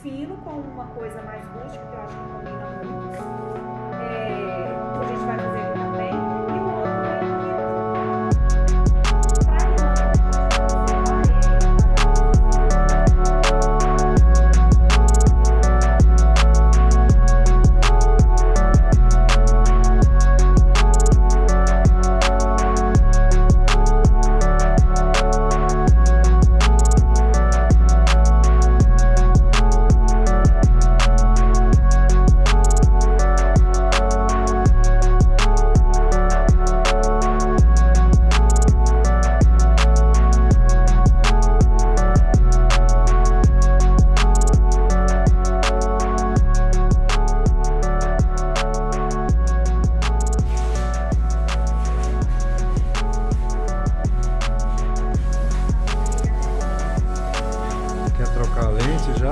fino com uma coisa mais rústica, que eu acho que combina muito. A gente vai fazer aqui também. E o outro é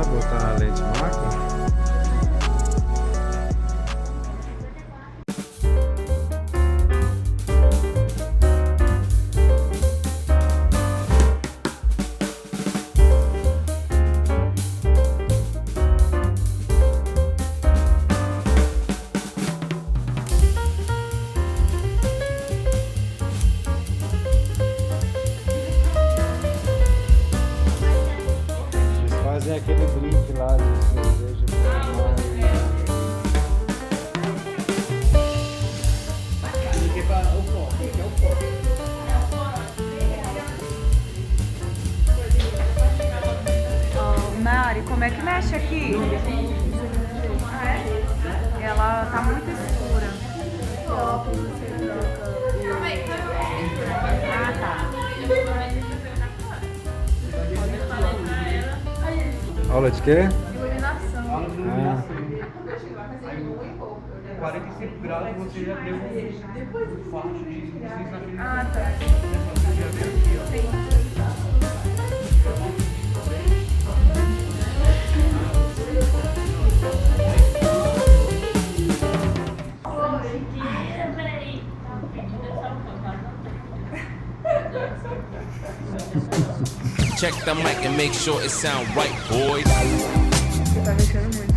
botar a lente macro. Fazem aquele drink lá de cerveja. Mari, como é que mexe aqui? Ela tá muito escura. Ah, tá. Aula de quê? Iluminação. Aula de iluminação. 45 graus você já deu um faixa de luz naquele. Ah, tá. Você já veio aqui, ó. Sim. Check the mic and make sure it sound right, boys. Você tá mexendo muito.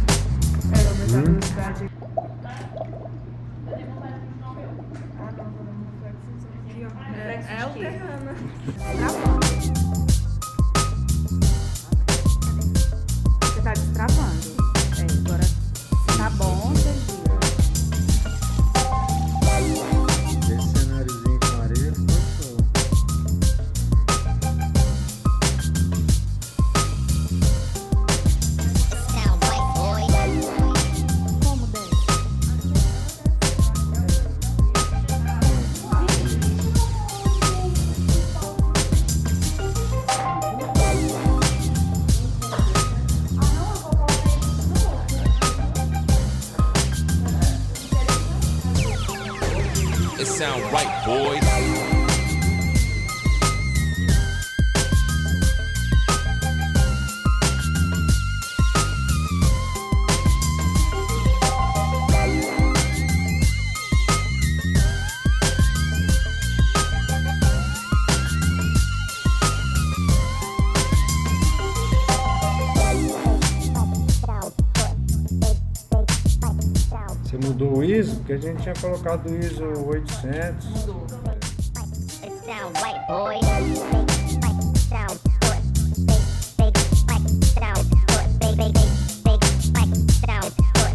É, vou aumentar a velocidade. Ah, não, vou dar um reflexo aqui, ó. É o TERRANA. Você tá destravando. Agora tá bom, você gira. Esse cenáriozinho com areia ficou show. It sound right, boys. Você mudou o ISO? Porque a gente tinha colocado o ISO 800. Mudou. It sound right, boy. Big sound good. Big sound good. Big sound good.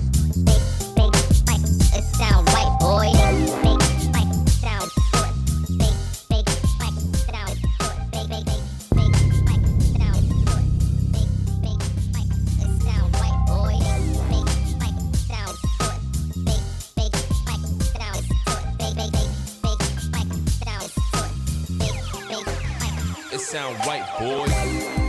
Big it sound right, boy. Big sound good. Big sound good. Big sound good. Big it sound right, boy. Big sound good. Big sound good. It sound right, boys.